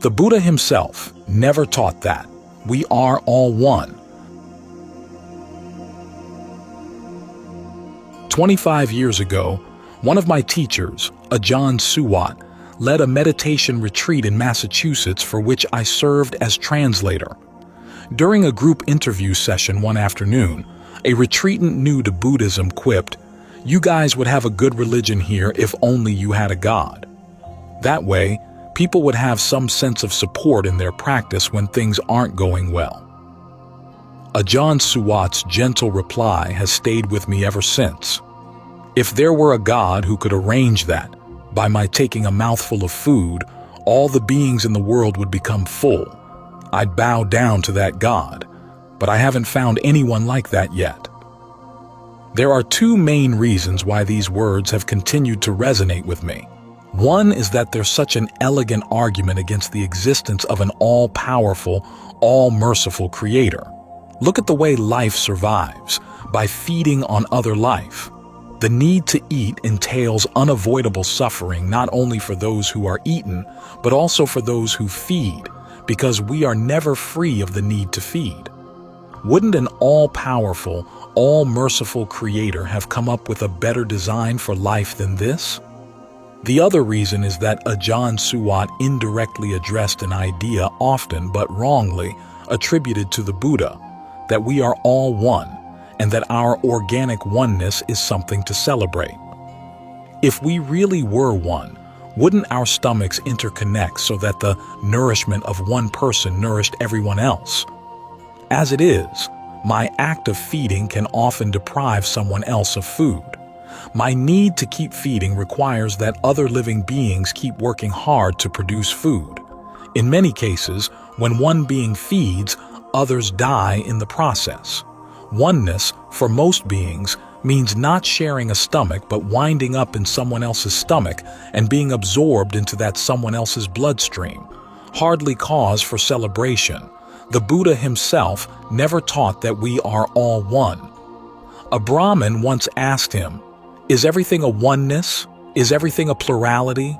the Buddha himself never taught that. We are all one. 25 years ago, one of my teachers, Ajahn Suwat, led a meditation retreat in Massachusetts for which I served as translator. During a group interview session one afternoon, a retreatant new to Buddhism quipped, "You guys would have a good religion here if only you had a God." That way, people would have some sense of support in their practice when things aren't going well. Ajahn Suwat's gentle reply has stayed with me ever since. If there were a God who could arrange that, by my taking a mouthful of food, all the beings in the world would become full. I'd bow down to that God, but I haven't found anyone like that yet. There are two main reasons why these words have continued to resonate with me. One is that there's such an elegant argument against the existence of an all-powerful, all-merciful creator. Look at the way life survives, by feeding on other life. The need to eat entails unavoidable suffering not only for those who are eaten, but also for those who feed, because we are never free of the need to feed. Wouldn't an all-powerful, all-merciful creator have come up with a better design for life than this? The other reason is that Ajahn Suwat indirectly addressed an idea often but wrongly attributed to the Buddha, that we are all one, and that our organic oneness is something to celebrate. If we really were one, wouldn't our stomachs interconnect so that the nourishment of one person nourished everyone else? As it is, my act of feeding can often deprive someone else of food. My need to keep feeding requires that other living beings keep working hard to produce food. In many cases, when one being feeds, others die in the process. Oneness, for most beings, means not sharing a stomach but winding up in someone else's stomach and being absorbed into that someone else's bloodstream. Hardly cause for celebration. The Buddha himself never taught that we are all one. A Brahmin once asked him, "Is everything a oneness? Is everything a plurality?"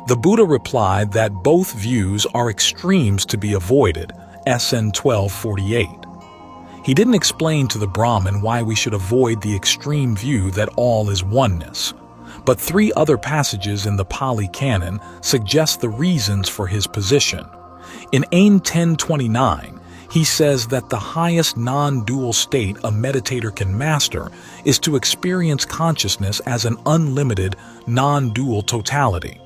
The Buddha replied that both views are extremes to be avoided, SN 1248. He didn't explain to the Brahmin why we should avoid the extreme view that all is oneness. But 3 other passages in the Pāli canon suggest the reasons for his position. In Ain 1029, he says that the highest non-dual state a meditator can master is to experience consciousness as an unlimited, non-dual totality.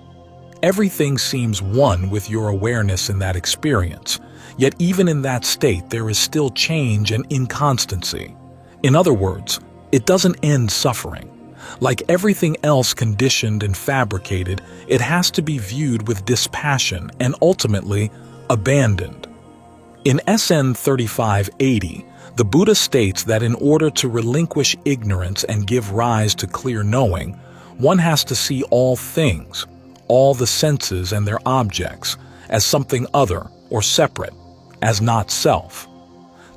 Everything seems one with your awareness in that experience. Yet even in that state, there is still change and inconstancy. In other words, it doesn't end suffering. Like everything else conditioned and fabricated, it has to be viewed with dispassion and ultimately abandoned. In SN 3580, the Buddha states that in order to relinquish ignorance and give rise to clear knowing, one has to see all things, all the senses and their objects, as something other or separate, as not self.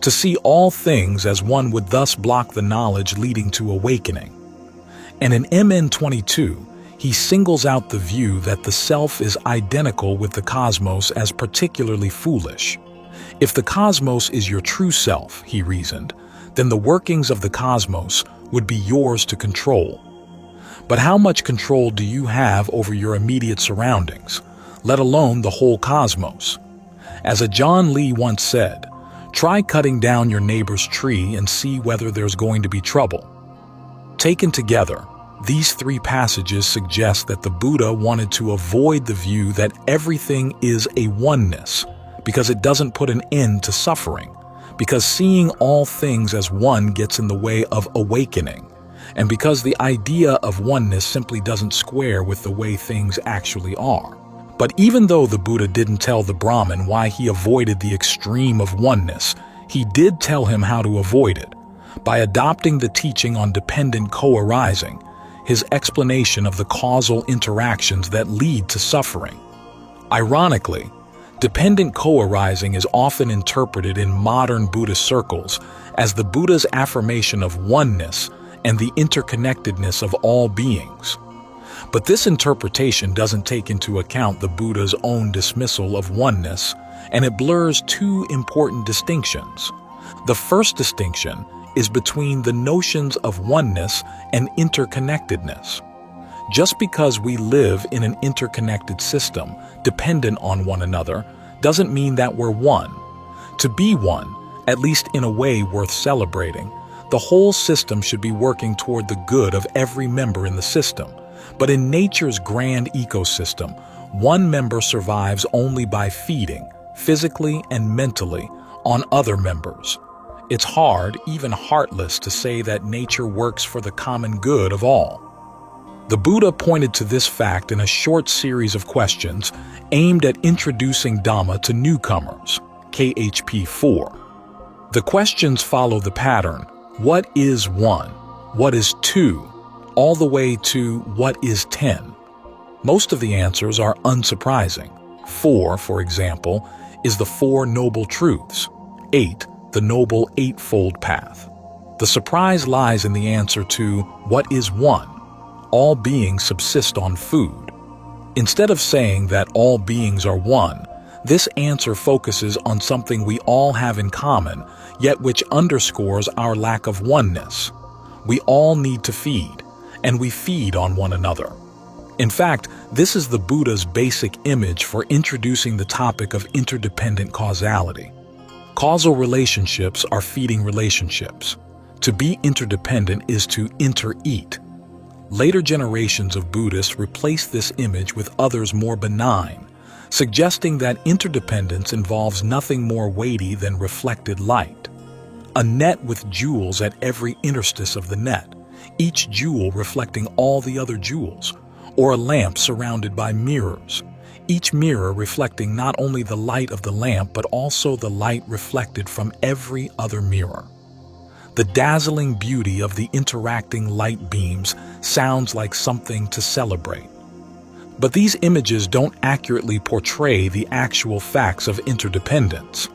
To see all things as one would thus block the knowledge leading to awakening. And in MN 22, he singles out the view that the self is identical with the cosmos as particularly foolish. If the cosmos is your true self, he reasoned, then the workings of the cosmos would be yours to control. But how much control do you have over your immediate surroundings, let alone the whole cosmos? As Ajahn Lee once said, try cutting down your neighbor's tree and see whether there's going to be trouble. Taken together, these 3 passages suggest that the Buddha wanted to avoid the view that everything is a oneness, because it doesn't put an end to suffering, because seeing all things as one gets in the way of awakening, and because the idea of oneness simply doesn't square with the way things actually are. But even though the Buddha didn't tell the Brahmin why he avoided the extreme of oneness, he did tell him how to avoid it, by adopting the teaching on dependent co-arising, his explanation of the causal interactions that lead to suffering. Ironically, dependent co-arising is often interpreted in modern Buddhist circles as the Buddha's affirmation of oneness and the interconnectedness of all beings. But this interpretation doesn't take into account the Buddha's own dismissal of oneness, and it blurs two important distinctions. The first distinction is between the notions of oneness and interconnectedness. Just because we live in an interconnected system, dependent on one another, doesn't mean that we're one. To be one, at least in a way worth celebrating, the whole system should be working toward the good of every member in the system. But in nature's grand ecosystem, one member survives only by feeding, physically and mentally, on other members. It's hard, even heartless, to say that nature works for the common good of all. The Buddha pointed to this fact in a short series of questions aimed at introducing Dhamma to newcomers, KHP 4. The questions follow the pattern, what is one? What is two? All the way to what is 10. Most of the answers are unsurprising. 4, for example, is the Four Noble Truths. 8, the Noble Eightfold Path. The surprise lies in the answer to what is one? All beings subsist on food. Instead of saying that all beings are one, this answer focuses on something we all have in common, yet which underscores our lack of oneness. We all need to feed, and we feed on one another. In fact, this is the Buddha's basic image for introducing the topic of interdependent causality. Causal relationships are feeding relationships. To be interdependent is to inter-eat. Later generations of Buddhists replaced this image with others more benign, suggesting that interdependence involves nothing more weighty than reflected light. A net with jewels at every interstice of the net, each jewel reflecting all the other jewels, or a lamp surrounded by mirrors, each mirror reflecting not only the light of the lamp but also the light reflected from every other mirror. The dazzling beauty of the interacting light beams sounds like something to celebrate. But these images don't accurately portray the actual facts of interdependence.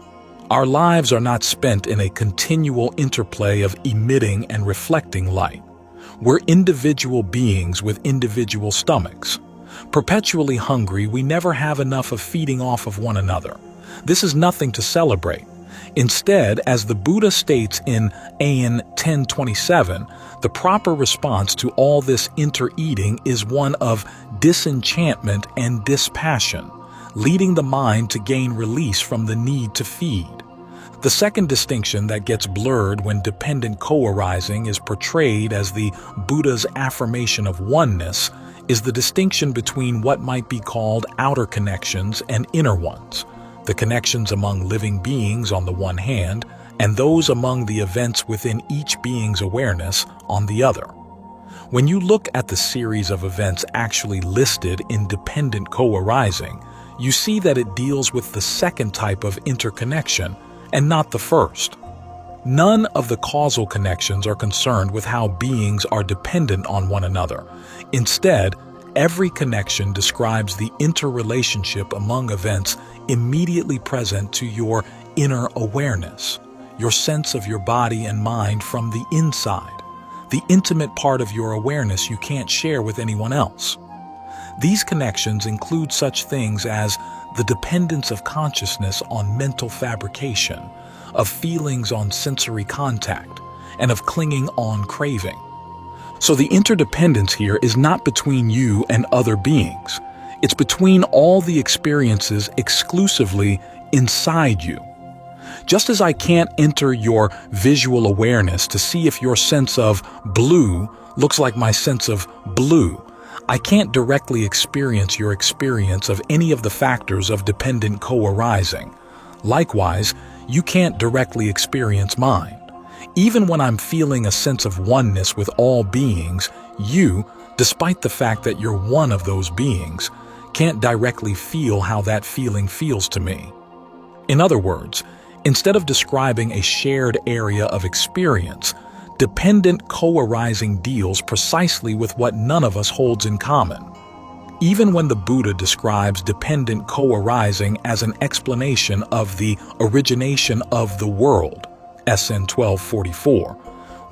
Our lives are not spent in a continual interplay of emitting and reflecting light. We're individual beings with individual stomachs. Perpetually hungry, we never have enough of feeding off of one another. This is nothing to celebrate. Instead, as the Buddha states in Ayan 1027, the proper response to all this inter-eating is one of disenchantment and dispassion, leading the mind to gain release from the need to feed. The second distinction that gets blurred when dependent co-arising is portrayed as the Buddha's affirmation of oneness is the distinction between what might be called outer connections and inner ones, the connections among living beings on the one hand, and those among the events within each being's awareness on the other. When you look at the series of events actually listed in dependent co-arising, you see that it deals with the second type of interconnection and not the first. None of the causal connections are concerned with how beings are dependent on one another. Instead, every connection describes the interrelationship among events immediately present to your inner awareness, your sense of your body and mind from the inside, the intimate part of your awareness you can't share with anyone else. These connections include such things as the dependence of consciousness on mental fabrication, of feelings on sensory contact, and of clinging on craving. So the interdependence here is not between you and other beings. It's between all the experiences exclusively inside you. Just as I can't enter your visual awareness to see if your sense of blue looks like my sense of blue, I can't directly experience your experience of any of the factors of dependent co-arising. Likewise, you can't directly experience mine. Even when I'm feeling a sense of oneness with all beings, you, despite the fact that you're one of those beings, can't directly feel how that feeling feels to me. In other words, instead of describing a shared area of experience, dependent co-arising deals precisely with what none of us holds in common. Even when the Buddha describes dependent co-arising as an explanation of the origination of the world, SN 1244,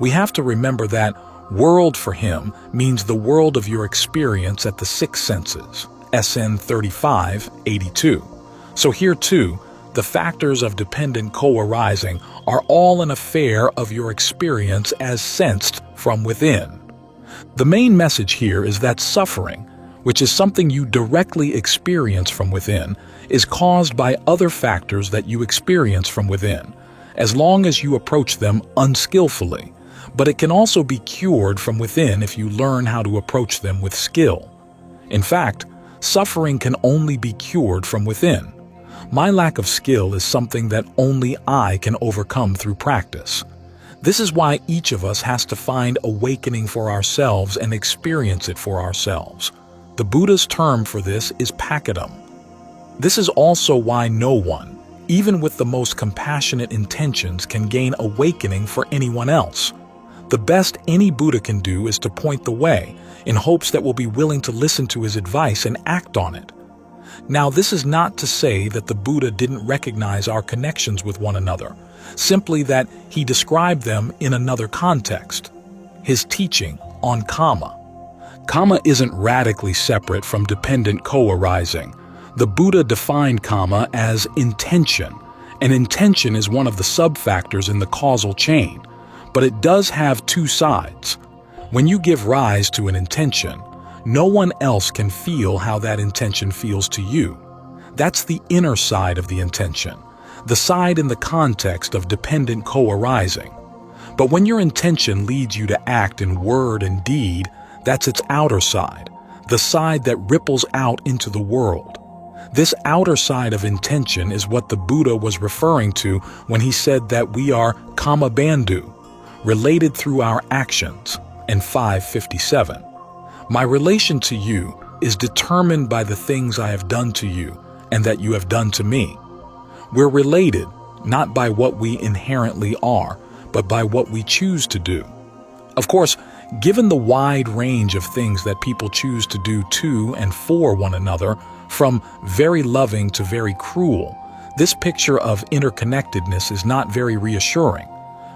we have to remember that World for him means the world of your experience at the six senses, SN 3582. So here too, the factors of dependent co-arising are all an affair of your experience as sensed from within. The main message here is that suffering, which is something you directly experience from within, is caused by other factors that you experience from within, as long as you approach them unskillfully. But it can also be cured from within if you learn how to approach them with skill. In fact, suffering can only be cured from within. My lack of skill is something that only I can overcome through practice. This is why each of us has to find awakening for ourselves and experience it for ourselves. The Buddha's term for this is paccattam. This is also why no one, even with the most compassionate intentions, can gain awakening for anyone else. The best any Buddha can do is to point the way, in hopes that we'll be willing to listen to his advice and act on it. Now, this is not to say that the Buddha didn't recognize our connections with one another, simply that he described them in another context. His teaching on kamma. Kamma isn't radically separate from dependent co-arising. The Buddha defined kamma as intention, and intention is one of the sub-factors in the causal chain. But it does have two sides. When you give rise to an intention, no one else can feel how that intention feels to you. That's the inner side of the intention, the side in the context of dependent co-arising. But when your intention leads you to act in word and deed, that's its outer side, the side that ripples out into the world. This outer side of intention is what the Buddha was referring to when he said that we are kamma bandhu, related through our actions, in 557. My relation to you is determined by the things I have done to you and that you have done to me. We're related not by what we inherently are, but by what we choose to do. Of course, given the wide range of things that people choose to do to and for one another, from very loving to very cruel, this picture of interconnectedness is not very reassuring.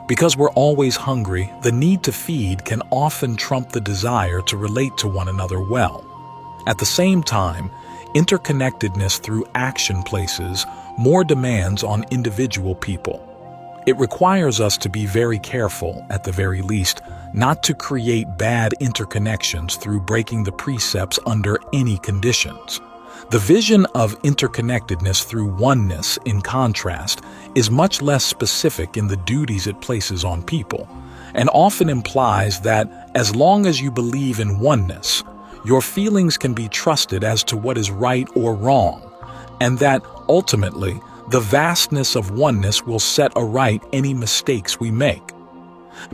Because we're always hungry, the need to feed can often trump the desire to relate to one another well. At the same time, interconnectedness through action places more demands on individual people. It requires us to be very careful, at the very least, not to create bad interconnections through breaking the precepts under any conditions. The vision of interconnectedness through oneness, in contrast, is much less specific in the duties it places on people, and often implies that as long as you believe in oneness, your feelings can be trusted as to what is right or wrong, and that, ultimately, the vastness of oneness will set aright any mistakes we make.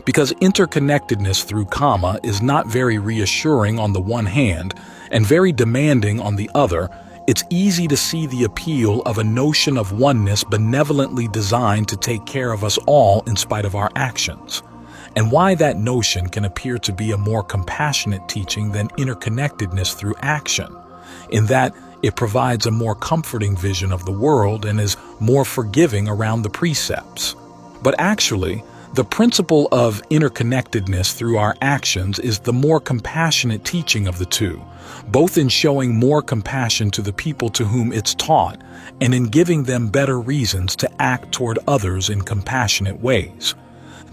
Because interconnectedness through kamma is not very reassuring on the one hand and very demanding on the other, it's easy to see the appeal of a notion of oneness benevolently designed to take care of us all in spite of our actions, and why that notion can appear to be a more compassionate teaching than interconnectedness through action, in that it provides a more comforting vision of the world and is more forgiving around the precepts. But actually, the principle of interconnectedness through our actions is the more compassionate teaching of the two, both in showing more compassion to the people to whom it's taught and in giving them better reasons to act toward others in compassionate ways.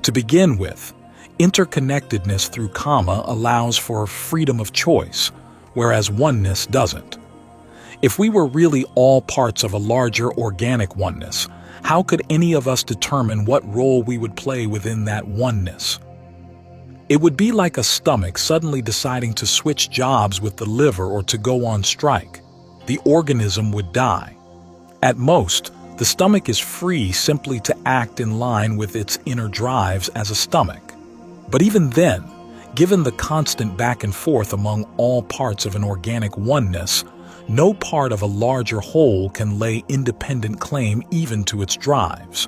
To begin with, interconnectedness through kamma allows for freedom of choice, whereas oneness doesn't. If we were really all parts of a larger organic oneness, how could any of us determine what role we would play within that oneness? It would be like a stomach suddenly deciding to switch jobs with the liver or to go on strike. The organism would die. At most, the stomach is free simply to act in line with its inner drives as a stomach. But even then, given the constant back and forth among all parts of an organic oneness, no part of a larger whole can lay independent claim even to its drives.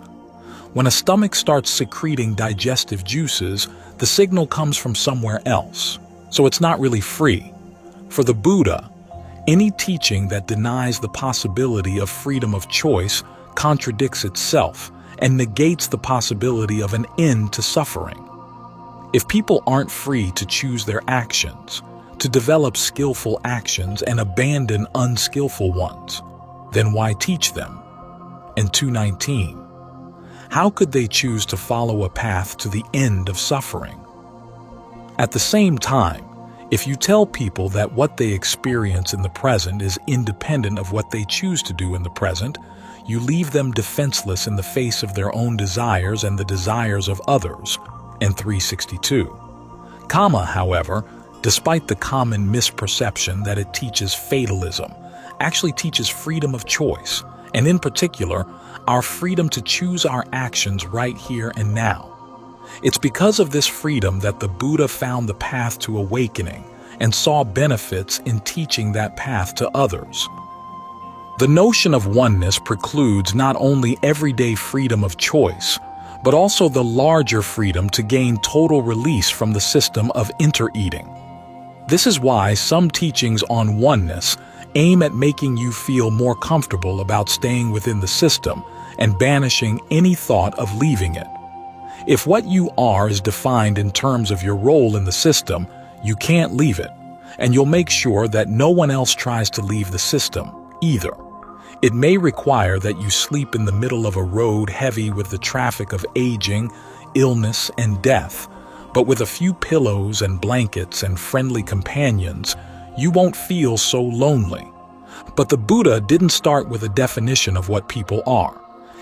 When a stomach starts secreting digestive juices, the signal comes from somewhere else, so it's not really free. For the Buddha, any teaching that denies the possibility of freedom of choice contradicts itself and negates the possibility of an end to suffering. If people aren't free to choose their actions, to develop skillful actions and abandon unskillful ones, then why teach them? And 219. How could they choose to follow a path to the end of suffering? At the same time, if you tell people that what they experience in the present is independent of what they choose to do in the present, you leave them defenseless in the face of their own desires and the desires of others. And 362. Kamma, however, despite the common misperception that it teaches fatalism, actually teaches freedom of choice, and in particular, our freedom to choose our actions right here and now. It's because of this freedom that the Buddha found the path to awakening and saw benefits in teaching that path to others. The notion of oneness precludes not only everyday freedom of choice, but also the larger freedom to gain total release from the system of intereating. This is why some teachings on oneness aim at making you feel more comfortable about staying within the system and banishing any thought of leaving it. If what you are is defined in terms of your role in the system, you can't leave it, and you'll make sure that no one else tries to leave the system either. It may require that you sleep in the middle of a road heavy with the traffic of aging, illness, and death, but with a few pillows and blankets and friendly companions, you won't feel so lonely. But the Buddha didn't start with a definition of what people are.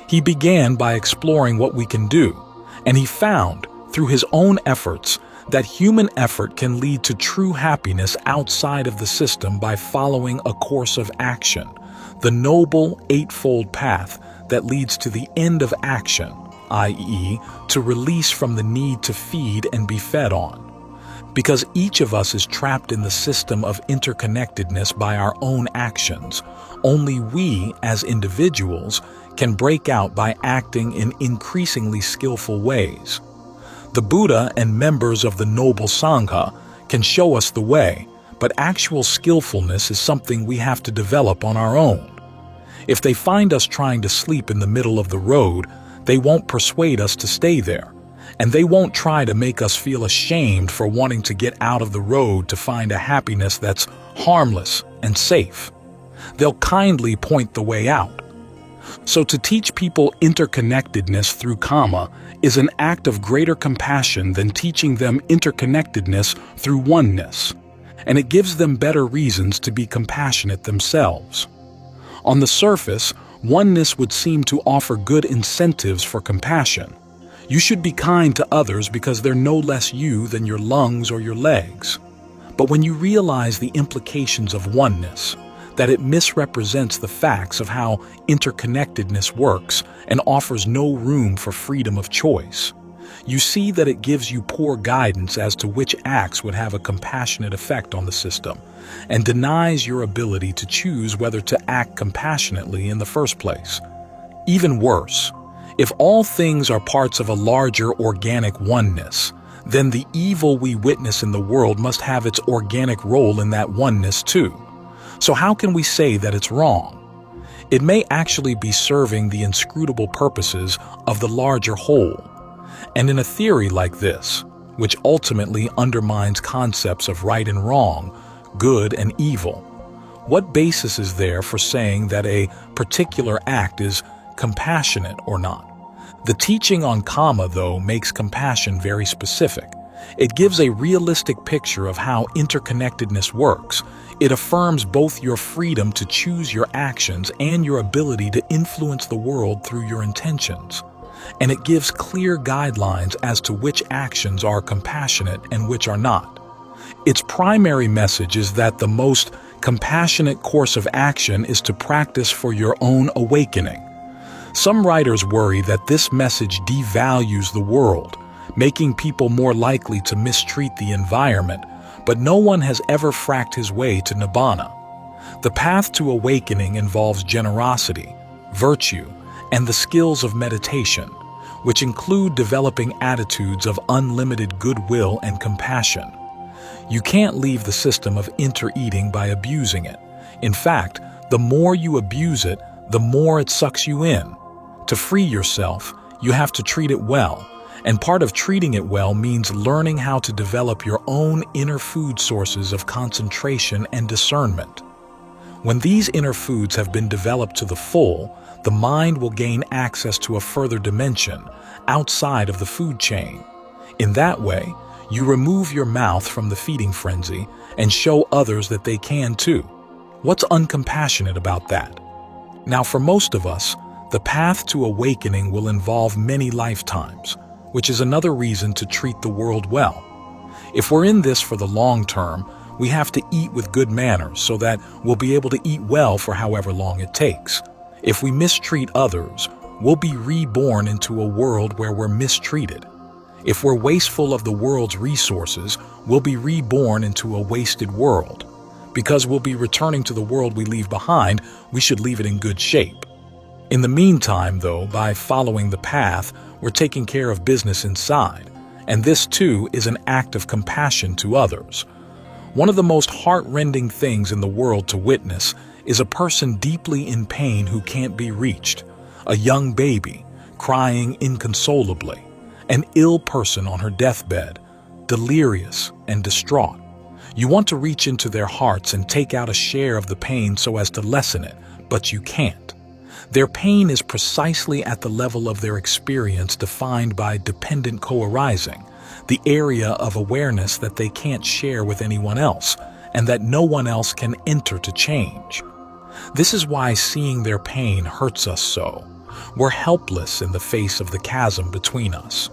He began by exploring what we can do, and he found, through his own efforts, that human effort can lead to true happiness outside of the system by following a course of action, the noble eightfold path that leads to the end of action, i.e., to release from the need to feed and be fed on. Because each of us is trapped in the system of interconnectedness by our own actions, only we, as individuals, can break out by acting in increasingly skillful ways. The Buddha and members of the Noble Sangha can show us the way, but actual skillfulness is something we have to develop on our own. If they find us trying to sleep in the middle of the road, they won't persuade us to stay there, and they won't try to make us feel ashamed for wanting to get out of the road to find a happiness that's harmless and safe. They'll kindly point the way out. So to teach people interconnectedness through kamma is an act of greater compassion than teaching them interconnectedness through oneness, and it gives them better reasons to be compassionate themselves. On the surface, oneness would seem to offer good incentives for compassion. You should be kind to others because they're no less you than your lungs or your legs. But when you realize the implications of oneness, that it misrepresents the facts of how interconnectedness works and offers no room for freedom of choice, you see that it gives you poor guidance as to which acts would have a compassionate effect on the system, and denies your ability to choose whether to act compassionately in the first place. Even worse, if all things are parts of a larger organic oneness, then the evil we witness in the world must have its organic role in that oneness too. So how can we say that it's wrong? It may actually be serving the inscrutable purposes of the larger whole. And in a theory like this, which ultimately undermines concepts of right and wrong, good and evil, what basis is there for saying that a particular act is compassionate or not? The teaching on kamma, though, makes compassion very specific. It gives a realistic picture of how interconnectedness works. It affirms both your freedom to choose your actions and your ability to influence the world through your intentions. And it gives clear guidelines as to which actions are compassionate and which are not. Its primary message is that the most compassionate course of action is to practice for your own awakening. Some writers worry that this message devalues the world, making people more likely to mistreat the environment, but no one has ever fracked his way to nibbana. The path to awakening involves generosity, virtue, and the skills of meditation, which include developing attitudes of unlimited goodwill and compassion. You can't leave the system of intereating by abusing it. In fact, the more you abuse it, the more it sucks you in. To free yourself, you have to treat it well, And part of treating it well means learning how to develop your own inner food sources of concentration and discernment. When these inner foods have been developed to the full, the mind will gain access to a further dimension outside of the food chain. In that way, you remove your mouth from the feeding frenzy and show others that they can too. What's uncompassionate about that? Now, for most of us, the path to awakening will involve many lifetimes, which is another reason to treat the world well. If we're in this for the long term, we have to eat with good manners so that we'll be able to eat well for however long it takes. If we mistreat others, we'll be reborn into a world where we're mistreated. If we're wasteful of the world's resources, we'll be reborn into a wasted world. Because we'll be returning to the world we leave behind, we should leave it in good shape. In the meantime, though, by following the path, we're taking care of business inside, and this too is an act of compassion to others. One of the most heart-rending things in the world to witness is a person deeply in pain who can't be reached, a young baby crying inconsolably, an ill person on her deathbed, delirious and distraught. You want to reach into their hearts and take out a share of the pain so as to lessen it, but you can't. Their pain is precisely at the level of their experience defined by dependent co-arising, the area of awareness that they can't share with anyone else, and that no one else can enter to change. This is why seeing their pain hurts us so. We're helpless in the face of the chasm between us,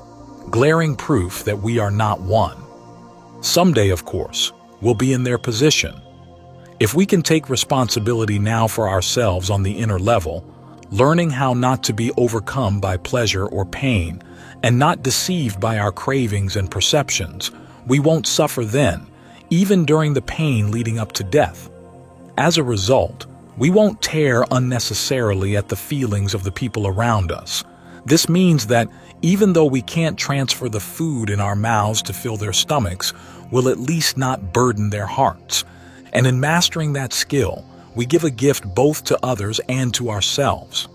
glaring proof that we are not one. Someday, of course, we'll be in their position. If we can take responsibility now for ourselves on the inner level, learning how not to be overcome by pleasure or pain, and not deceived by our cravings and perceptions, we won't suffer then, even during the pain leading up to death. As a result, we won't tear unnecessarily at the feelings of the people around us. This means that even though we can't transfer the food in our mouths to fill their stomachs, we'll at least not burden their hearts. And in mastering that skill, we give a gift both to others and to ourselves.